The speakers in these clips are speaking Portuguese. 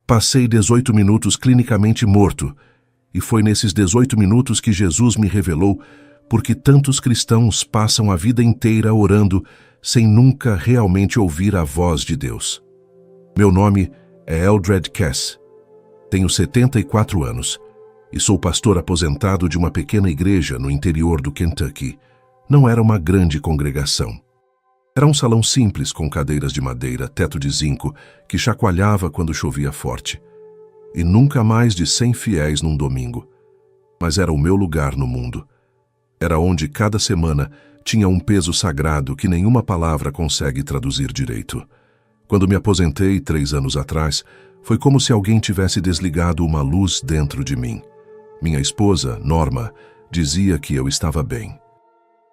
Passei 18 minutos clinicamente morto, e foi nesses 18 minutos que Jesus me revelou porque tantos cristãos passam a vida inteira orando sem nunca realmente ouvir a voz de Deus. Meu nome é Eldred Cass. Tenho 74 anos e sou pastor aposentado de uma pequena igreja no interior do Kentucky. Não era uma grande congregação. Era um salão simples com cadeiras de madeira, teto de zinco, que chacoalhava quando chovia forte. E nunca mais de 100 fiéis num domingo. Mas era o meu lugar no mundo. Era onde cada semana tinha um peso sagrado que nenhuma palavra consegue traduzir direito. Quando me aposentei 3 anos atrás, foi como se alguém tivesse desligado uma luz dentro de mim. Minha esposa, Norma, dizia que eu estava bem.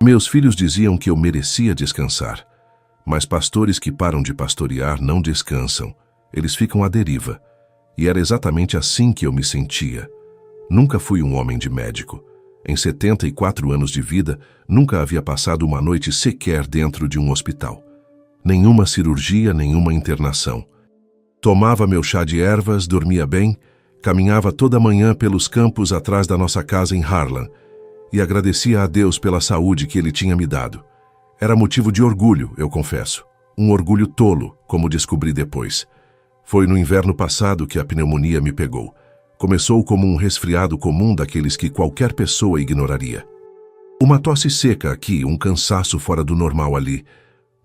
Meus filhos diziam que eu merecia descansar. Mas pastores que param de pastorear não descansam. Eles ficam à deriva. E era exatamente assim que eu me sentia. Nunca fui um homem de médico. Em 74 anos de vida, nunca havia passado uma noite sequer dentro de um hospital. Nenhuma cirurgia, nenhuma internação. Tomava meu chá de ervas, dormia bem, caminhava toda manhã pelos campos atrás da nossa casa em Harlan e agradecia a Deus pela saúde que Ele tinha me dado. Era motivo de orgulho, eu confesso. Um orgulho tolo, como descobri depois. Foi no inverno passado que a pneumonia me pegou. Começou como um resfriado comum daqueles que qualquer pessoa ignoraria. Uma tosse seca aqui, um cansaço fora do normal ali.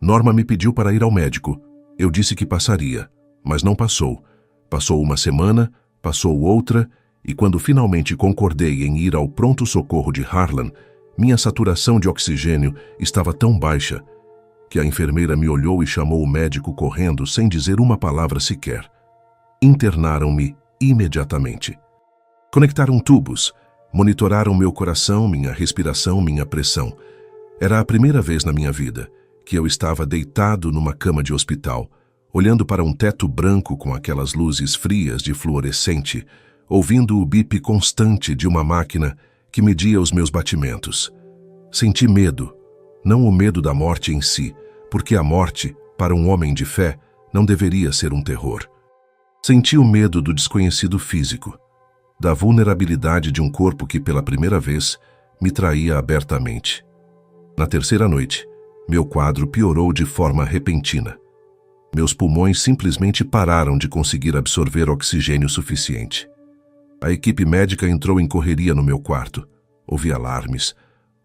Norma me pediu para ir ao médico. Eu disse que passaria, mas não passou. Passou uma semana, passou outra, e quando finalmente concordei em ir ao pronto-socorro de Harlan, minha saturação de oxigênio estava tão baixa que a enfermeira me olhou e chamou o médico correndo sem dizer uma palavra sequer. Internaram-me imediatamente. Conectaram tubos, monitoraram meu coração, minha respiração, minha pressão. Era a primeira vez na minha vida que eu estava deitado numa cama de hospital, olhando para um teto branco com aquelas luzes frias de fluorescente, ouvindo o bip constante de uma máquina que media os meus batimentos. Senti medo, não o medo da morte em si, porque a morte, para um homem de fé, não deveria ser um terror. Senti o medo do desconhecido físico, da vulnerabilidade de um corpo que pela primeira vez me traía abertamente. Na terceira noite, meu quadro piorou de forma repentina. Meus pulmões simplesmente pararam de conseguir absorver oxigênio suficiente. A equipe médica entrou em correria no meu quarto. Ouvi alarmes,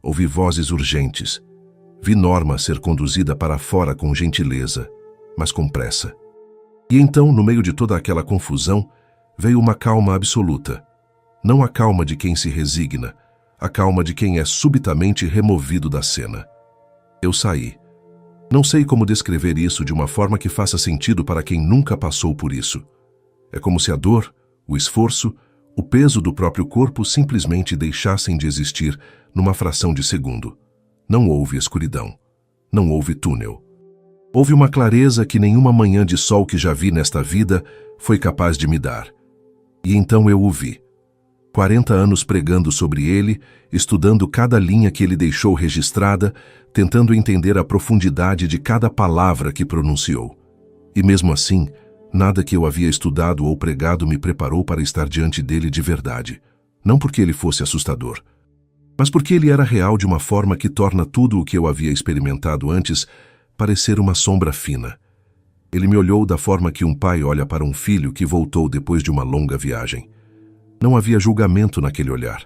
ouvi vozes urgentes. Vi Norma ser conduzida para fora com gentileza, mas com pressa. E então, no meio de toda aquela confusão, veio uma calma absoluta. Não a calma de quem se resigna, a calma de quem é subitamente removido da cena. Eu saí. Não sei como descrever isso de uma forma que faça sentido para quem nunca passou por isso. É como se a dor, o esforço, o peso do próprio corpo simplesmente deixassem de existir numa fração de segundo. Não houve escuridão. Não houve túnel. Houve uma clareza que nenhuma manhã de sol que já vi nesta vida foi capaz de me dar. E então eu o vi. 40 anos pregando sobre ele, estudando cada linha que ele deixou registrada, tentando entender a profundidade de cada palavra que pronunciou. E mesmo assim, nada que eu havia estudado ou pregado me preparou para estar diante dele de verdade. Não porque ele fosse assustador, mas porque ele era real de uma forma que torna tudo o que eu havia experimentado antes parecer uma sombra fina. Ele me olhou da forma que um pai olha para um filho que voltou depois de uma longa viagem. Não havia julgamento naquele olhar.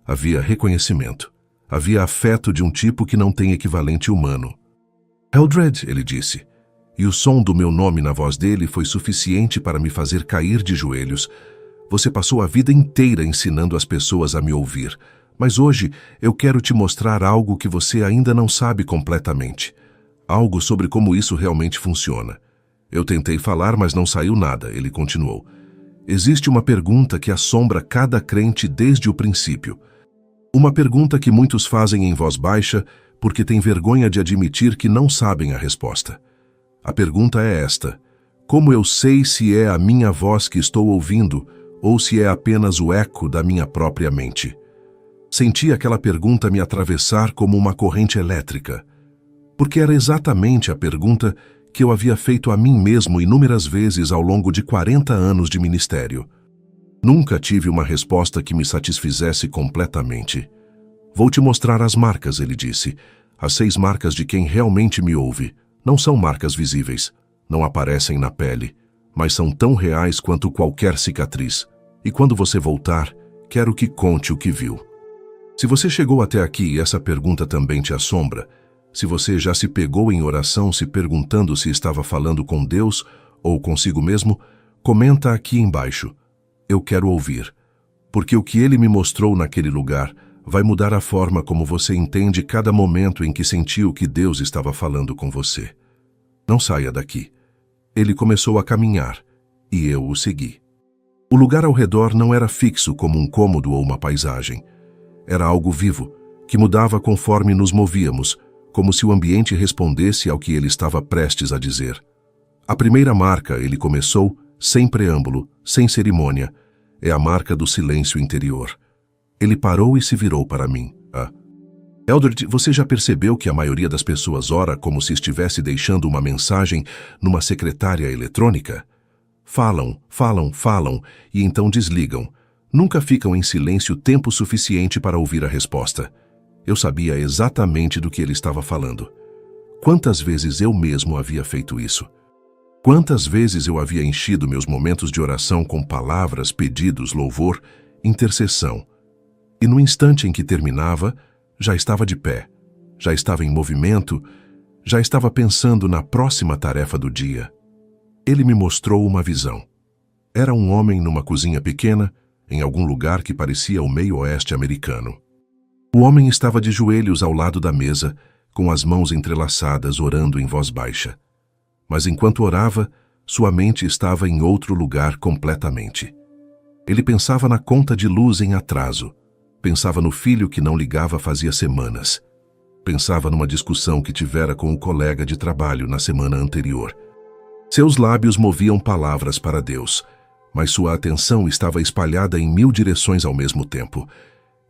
Havia reconhecimento. Havia afeto de um tipo que não tem equivalente humano. "Eldred", ele disse, e o som do meu nome na voz dele foi suficiente para me fazer cair de joelhos. "Você passou a vida inteira ensinando as pessoas a me ouvir, mas hoje eu quero te mostrar algo que você ainda não sabe completamente. Algo sobre como isso realmente funciona." Eu tentei falar, mas não saiu nada, ele continuou. "Existe uma pergunta que assombra cada crente desde o princípio. Uma pergunta que muitos fazem em voz baixa porque têm vergonha de admitir que não sabem a resposta. A pergunta é esta: como eu sei se é a minha voz que estou ouvindo ou se é apenas o eco da minha própria mente?" Senti aquela pergunta me atravessar como uma corrente elétrica, porque era exatamente a pergunta que eu havia feito a mim mesmo inúmeras vezes ao longo de 40 anos de ministério. Nunca tive uma resposta que me satisfizesse completamente. Vou te mostrar as marcas, ele disse. As 6 marcas de quem realmente me ouve. Não são marcas visíveis, não aparecem na pele, mas são tão reais quanto qualquer cicatriz. E quando você voltar, quero que conte o que viu. Se você chegou até aqui e essa pergunta também te assombra, se você já se pegou em oração se perguntando se estava falando com Deus ou consigo mesmo, comenta aqui embaixo. Eu quero ouvir, porque o que ele me mostrou naquele lugar vai mudar a forma como você entende cada momento em que sentiu que Deus estava falando com você. Não saia daqui. Ele começou a caminhar, e eu o segui. O lugar ao redor não era fixo como um cômodo ou uma paisagem. Era algo vivo, que mudava conforme nos movíamos, como se o ambiente respondesse ao que ele estava prestes a dizer. A primeira marca, ele começou, sem preâmbulo, sem cerimônia, é a marca do silêncio interior. Ele parou e se virou para mim. Eldred, você já percebeu que a maioria das pessoas ora como se estivesse deixando uma mensagem numa secretária eletrônica? Falam, falam, falam e então desligam. Nunca ficam em silêncio tempo suficiente para ouvir a resposta. Eu sabia exatamente do que ele estava falando. Quantas vezes eu mesmo havia feito isso? Quantas vezes eu havia enchido meus momentos de oração com palavras, pedidos, louvor, intercessão. E no instante em que terminava, já estava de pé, já estava em movimento, já estava pensando na próxima tarefa do dia. Ele me mostrou uma visão. Era um homem numa cozinha pequena, em algum lugar que parecia o meio-oeste americano. O homem estava de joelhos ao lado da mesa, com as mãos entrelaçadas, orando em voz baixa. Mas enquanto orava, sua mente estava em outro lugar completamente. Ele pensava na conta de luz em atraso, pensava no filho que não ligava fazia semanas, pensava numa discussão que tivera com o colega de trabalho na semana anterior. Seus lábios moviam palavras para Deus, mas sua atenção estava espalhada em 1000 direções ao mesmo tempo.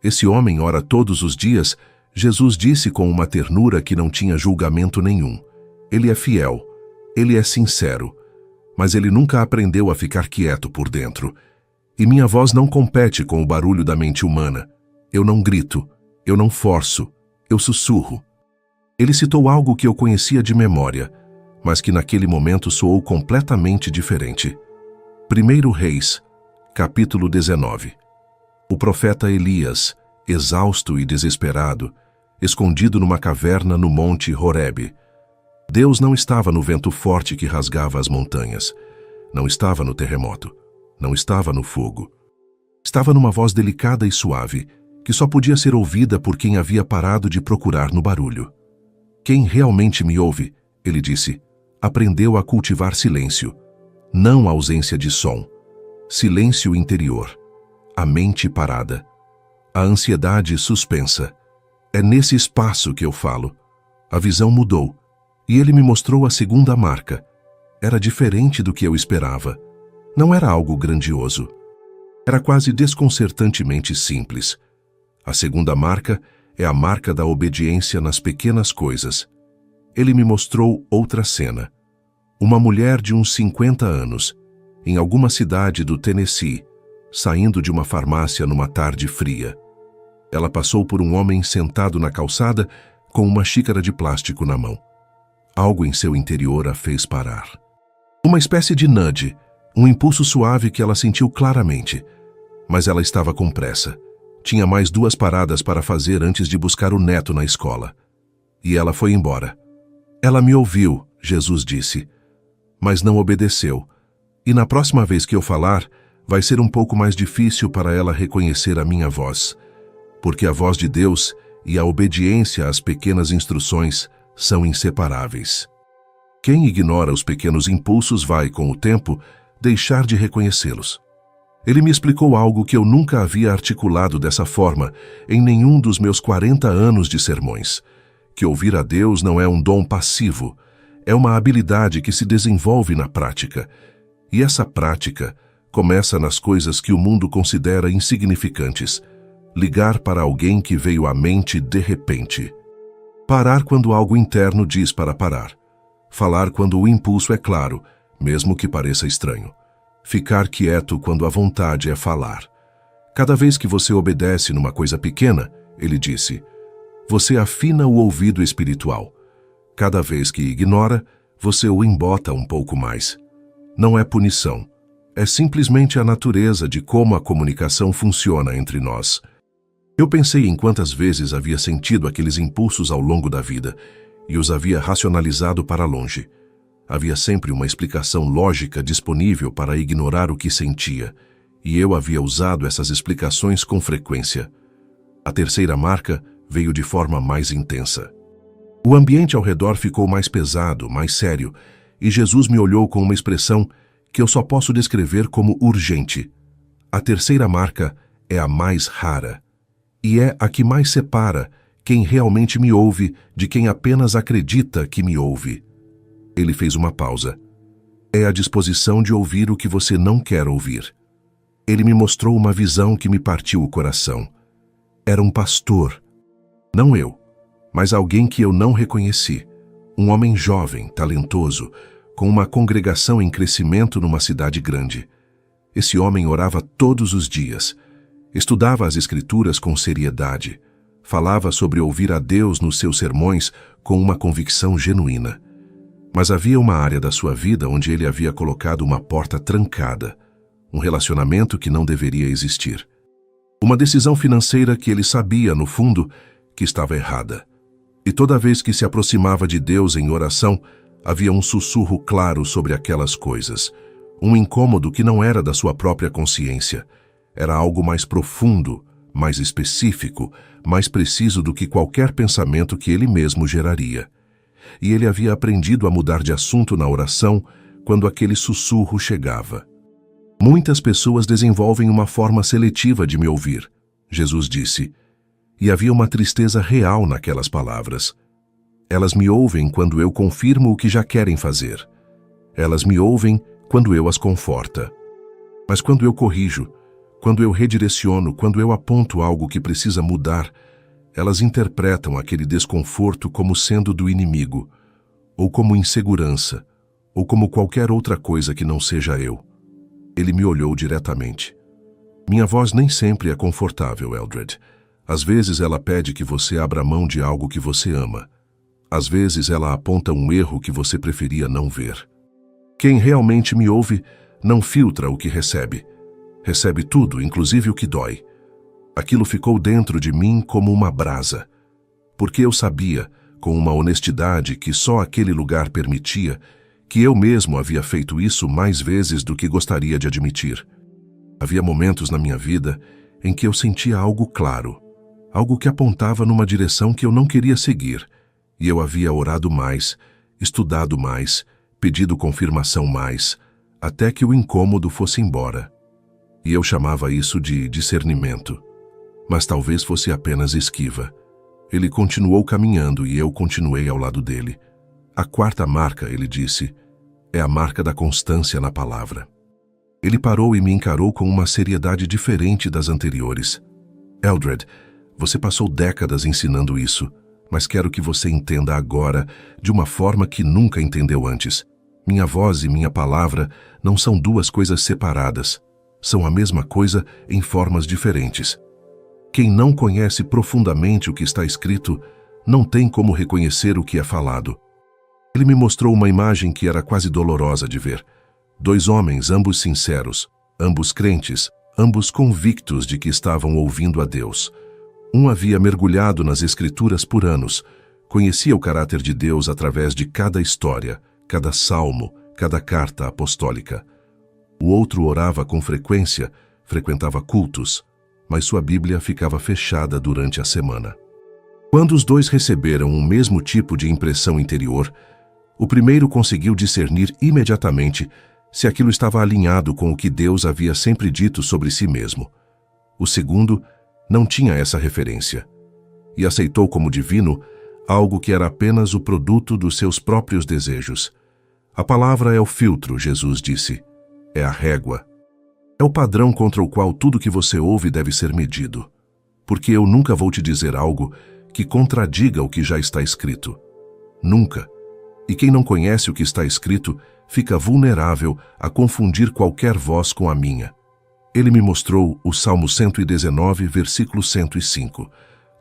Esse homem ora todos os dias, Jesus disse com uma ternura que não tinha julgamento nenhum. Ele é fiel, ele é sincero, mas ele nunca aprendeu a ficar quieto por dentro. E minha voz não compete com o barulho da mente humana. Eu não grito, eu não forço, eu sussurro. Ele citou algo que eu conhecia de memória, mas que naquele momento soou completamente diferente. 1 Reis, capítulo 19. O profeta Elias, exausto e desesperado, escondido numa caverna no monte Horebe. Deus não estava no vento forte que rasgava as montanhas, não estava no terremoto, não estava no fogo. Estava numa voz delicada e suave, que só podia ser ouvida por quem havia parado de procurar no barulho. Quem realmente me ouve, ele disse, aprendeu a cultivar silêncio, não ausência de som. Silêncio interior, a mente parada, a ansiedade suspensa. É nesse espaço que eu falo. A visão mudou, e ele me mostrou a segunda marca. Era diferente do que eu esperava. Não era algo grandioso. Era quase desconcertantemente simples. A segunda marca é a marca da obediência nas pequenas coisas. Ele me mostrou outra cena. Uma mulher de uns 50 anos, em alguma cidade do Tennessee, saindo de uma farmácia numa tarde fria. Ela passou por um homem sentado na calçada com uma xícara de plástico na mão. Algo em seu interior a fez parar. Uma espécie de nudge, um impulso suave que ela sentiu claramente. Mas ela estava com pressa. Tinha mais 2 paradas para fazer antes de buscar o neto na escola. E ela foi embora. Ela me ouviu, Jesus disse, mas não obedeceu. E na próxima vez que eu falar, vai ser um pouco mais difícil para ela reconhecer a minha voz, porque a voz de Deus e a obediência às pequenas instruções são inseparáveis. Quem ignora os pequenos impulsos vai, com o tempo, deixar de reconhecê-los. Ele me explicou algo que eu nunca havia articulado dessa forma em nenhum dos meus 40 anos de sermões, que ouvir a Deus não é um dom passivo, é uma habilidade que se desenvolve na prática. E essa prática começa nas coisas que o mundo considera insignificantes. Ligar para alguém que veio à mente de repente. Parar quando algo interno diz para parar. Falar quando o impulso é claro, mesmo que pareça estranho. Ficar quieto quando a vontade é falar. Cada vez que você obedece numa coisa pequena, ele disse, você afina o ouvido espiritual. Cada vez que ignora, você o embota um pouco mais. Não é punição. É simplesmente a natureza de como a comunicação funciona entre nós. Eu pensei em quantas vezes havia sentido aqueles impulsos ao longo da vida e os havia racionalizado para longe. Havia sempre uma explicação lógica disponível para ignorar o que sentia, e eu havia usado essas explicações com frequência. A terceira marca veio de forma mais intensa. O ambiente ao redor ficou mais pesado, mais sério, e Jesus me olhou com uma expressão que eu só posso descrever como urgente. A terceira marca é a mais rara, e é a que mais separa quem realmente me ouve de quem apenas acredita que me ouve. Ele fez uma pausa. É a disposição de ouvir o que você não quer ouvir. Ele me mostrou uma visão que me partiu o coração. Era um pastor. Não eu, mas alguém que eu não reconheci. Um homem jovem, talentoso, com uma congregação em crescimento numa cidade grande. Esse homem orava todos os dias. Estudava as Escrituras com seriedade. Falava sobre ouvir a Deus nos seus sermões com uma convicção genuína. Mas havia uma área da sua vida onde ele havia colocado uma porta trancada, um relacionamento que não deveria existir. Uma decisão financeira que ele sabia, no fundo, que estava errada. E toda vez que se aproximava de Deus em oração, havia um sussurro claro sobre aquelas coisas, um incômodo que não era da sua própria consciência. Era algo mais profundo, mais específico, mais preciso do que qualquer pensamento que ele mesmo geraria. E ele havia aprendido a mudar de assunto na oração quando aquele sussurro chegava. Muitas pessoas desenvolvem uma forma seletiva de me ouvir, Jesus disse, e havia uma tristeza real naquelas palavras. Elas me ouvem quando eu confirmo o que já querem fazer. Elas me ouvem quando eu as conforto. Mas quando eu corrijo, quando eu redireciono, quando eu aponto algo que precisa mudar, elas interpretam aquele desconforto como sendo do inimigo, ou como insegurança, ou como qualquer outra coisa que não seja eu. Ele me olhou diretamente. Minha voz nem sempre é confortável, Eldred. Às vezes ela pede que você abra mão de algo que você ama. Às vezes ela aponta um erro que você preferia não ver. Quem realmente me ouve não filtra o que recebe. Recebe tudo, inclusive o que dói. Aquilo ficou dentro de mim como uma brasa. Porque eu sabia, com uma honestidade que só aquele lugar permitia, que eu mesmo havia feito isso mais vezes do que gostaria de admitir. Havia momentos na minha vida em que eu sentia algo claro, algo que apontava numa direção que eu não queria seguir, e eu havia orado mais, estudado mais, pedido confirmação mais, até que o incômodo fosse embora. E eu chamava isso de discernimento. Mas talvez fosse apenas esquiva. Ele continuou caminhando e eu continuei ao lado dele. A quarta marca, ele disse, é a marca da constância na palavra. Ele parou e me encarou com uma seriedade diferente das anteriores. Eldred, você passou décadas ensinando isso, mas quero que você entenda agora de uma forma que nunca entendeu antes. Minha voz e minha palavra não são duas coisas separadas. São a mesma coisa em formas diferentes. Quem não conhece profundamente o que está escrito, não tem como reconhecer o que é falado. Ele me mostrou uma imagem que era quase dolorosa de ver. Dois homens, ambos sinceros, ambos crentes, ambos convictos de que estavam ouvindo a Deus. Um havia mergulhado nas Escrituras por anos, conhecia o caráter de Deus através de cada história, cada salmo, cada carta apostólica. O outro orava com frequência, frequentava cultos, mas sua Bíblia ficava fechada durante a semana. Quando os dois receberam o mesmo tipo de impressão interior, o primeiro conseguiu discernir imediatamente se aquilo estava alinhado com o que Deus havia sempre dito sobre si mesmo. O segundo não tinha essa referência e aceitou como divino algo que era apenas o produto dos seus próprios desejos. A palavra é o filtro, Jesus disse. É a régua. É o padrão contra o qual tudo que você ouve deve ser medido. Porque eu nunca vou te dizer algo que contradiga o que já está escrito. Nunca. E quem não conhece o que está escrito fica vulnerável a confundir qualquer voz com a minha. Ele me mostrou o Salmo 119, versículo 105.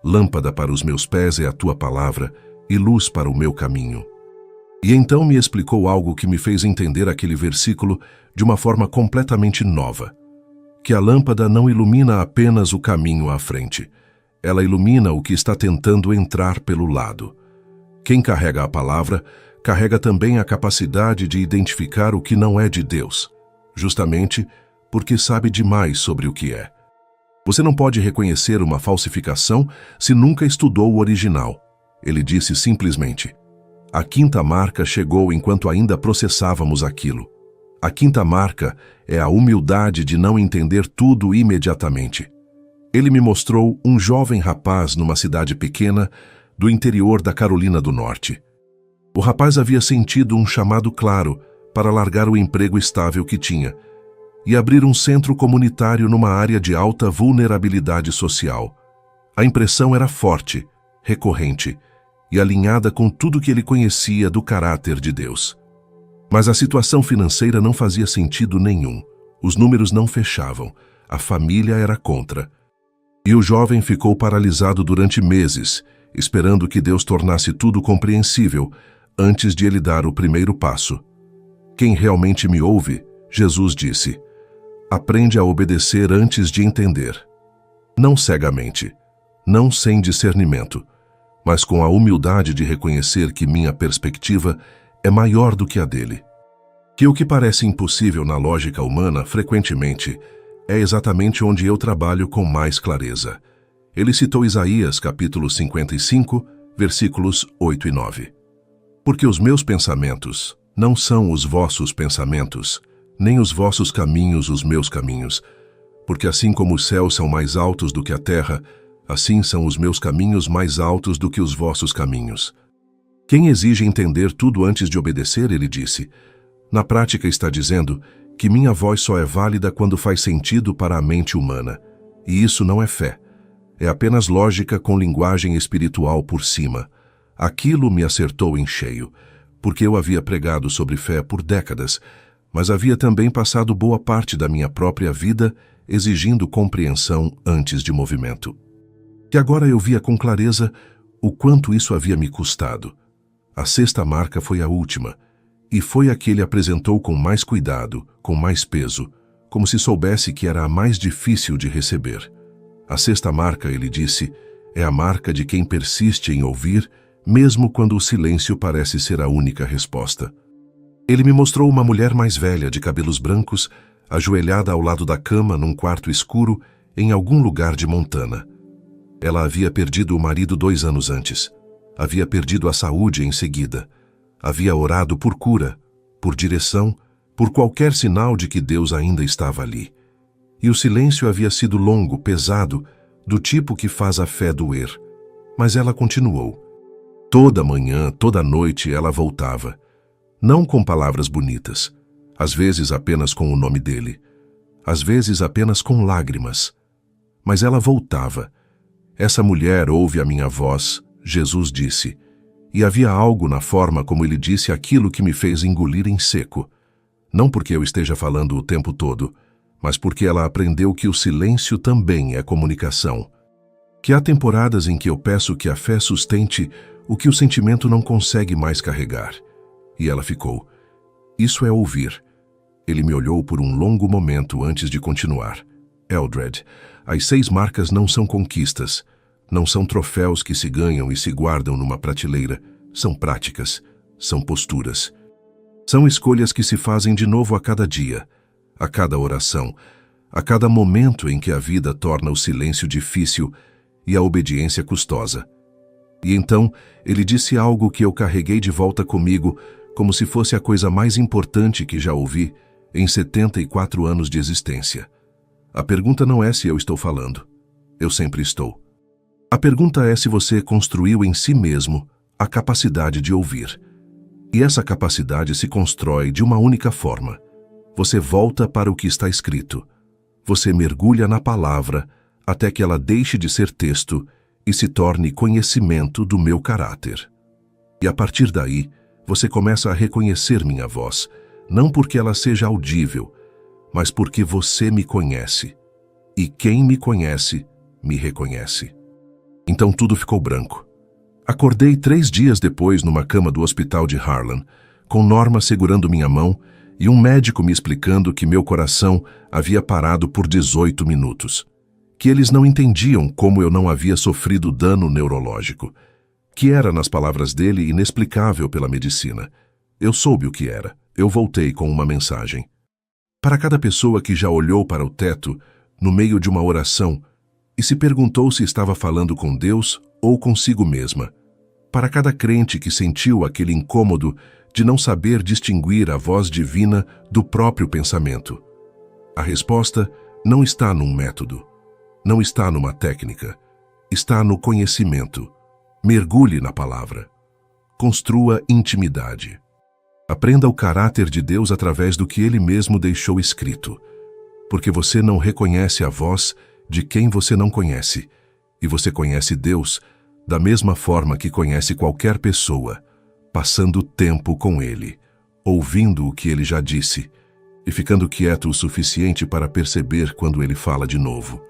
Lâmpada para os meus pés é a tua palavra e luz para o meu caminho. E então me explicou algo que me fez entender aquele versículo de uma forma completamente nova. Que a lâmpada não ilumina apenas o caminho à frente. Ela ilumina o que está tentando entrar pelo lado. Quem carrega a palavra, carrega também a capacidade de identificar o que não é de Deus, justamente porque sabe demais sobre o que é. Você não pode reconhecer uma falsificação se nunca estudou o original. Ele disse simplesmente: a quinta marca chegou enquanto ainda processávamos aquilo. A quinta marca é a humildade de não entender tudo imediatamente. Ele me mostrou um jovem rapaz numa cidade pequena do interior da Carolina do Norte. O rapaz havia sentido um chamado claro para largar o emprego estável que tinha e abrir um centro comunitário numa área de alta vulnerabilidade social. A impressão era forte, recorrente e alinhada com tudo que ele conhecia do caráter de Deus. Mas a situação financeira não fazia sentido nenhum. Os números não fechavam. A família era contra. E o jovem ficou paralisado durante meses, esperando que Deus tornasse tudo compreensível antes de ele dar o primeiro passo. Quem realmente me ouve, Jesus disse, aprende a obedecer antes de entender. Não cegamente, não sem discernimento, mas com a humildade de reconhecer que minha perspectiva é maior do que a dele. Que o que parece impossível na lógica humana, frequentemente, é exatamente onde eu trabalho com mais clareza. Ele citou Isaías, capítulo 55, versículos 8 e 9. Porque os meus pensamentos não são os vossos pensamentos, nem os vossos caminhos os meus caminhos. Porque assim como os céus são mais altos do que a terra, assim são os meus caminhos mais altos do que os vossos caminhos. Quem exige entender tudo antes de obedecer, ele disse, na prática está dizendo que minha voz só é válida quando faz sentido para a mente humana. E isso não é fé. É apenas lógica com linguagem espiritual por cima. Aquilo me acertou em cheio, porque eu havia pregado sobre fé por décadas, mas havia também passado boa parte da minha própria vida exigindo compreensão antes de movimento. E agora eu via com clareza o quanto isso havia me custado. A sexta marca foi a última, e foi a que ele apresentou com mais cuidado, com mais peso, como se soubesse que era a mais difícil de receber. A sexta marca, ele disse, é a marca de quem persiste em ouvir, mesmo quando o silêncio parece ser a única resposta. Ele me mostrou uma mulher mais velha, de cabelos brancos, ajoelhada ao lado da cama num quarto escuro, em algum lugar de Montana. Ela havia perdido o marido 2 anos antes. Havia perdido a saúde em seguida. Havia orado por cura, por direção, por qualquer sinal de que Deus ainda estava ali. E o silêncio havia sido longo, pesado, do tipo que faz a fé doer. Mas ela continuou. Toda manhã, toda noite ela voltava. Não com palavras bonitas, às vezes apenas com o nome dele, às vezes apenas com lágrimas. Mas ela voltava. Essa mulher ouve a minha voz, Jesus disse, e havia algo na forma como ele disse aquilo que me fez engolir em seco. Não porque eu esteja falando o tempo todo, mas porque ela aprendeu que o silêncio também é comunicação. Que há temporadas em que eu peço que a fé sustente o que o sentimento não consegue mais carregar. E ela ficou. Isso é ouvir. Ele me olhou por um longo momento antes de continuar. Eldred, as 6 marcas não são conquistas. Não são troféus que se ganham e se guardam numa prateleira. São práticas, são posturas. São escolhas que se fazem de novo a cada dia, a cada oração, a cada momento em que a vida torna o silêncio difícil e a obediência custosa. E então ele disse algo que eu carreguei de volta comigo como se fosse a coisa mais importante que já ouvi em 74 anos de existência. A pergunta não é se eu estou falando. Eu sempre estou. A pergunta é se você construiu em si mesmo a capacidade de ouvir. E essa capacidade se constrói de uma única forma. Você volta para o que está escrito. Você mergulha na palavra até que ela deixe de ser texto e se torne conhecimento do meu caráter. E a partir daí, você começa a reconhecer minha voz, não porque ela seja audível, mas porque você me conhece. E quem me conhece, me reconhece. Então tudo ficou branco. Acordei 3 dias depois numa cama do hospital de Harlan, com Norma segurando minha mão e um médico me explicando que meu coração havia parado por 18 minutos. Que eles não entendiam como eu não havia sofrido dano neurológico. Que era, nas palavras dele, inexplicável pela medicina. Eu soube o que era. Eu voltei com uma mensagem. Para cada pessoa que já olhou para o teto, no meio de uma oração, e se perguntou se estava falando com Deus ou consigo mesma. Para cada crente que sentiu aquele incômodo de não saber distinguir a voz divina do próprio pensamento. A resposta não está num método, não está numa técnica, está no conhecimento. Mergulhe na palavra. Construa intimidade. Aprenda o caráter de Deus através do que Ele mesmo deixou escrito. Porque você não reconhece a voz de quem você não conhece, e você conhece Deus da mesma forma que conhece qualquer pessoa, passando tempo com Ele, ouvindo o que Ele já disse, e ficando quieto o suficiente para perceber quando Ele fala de novo.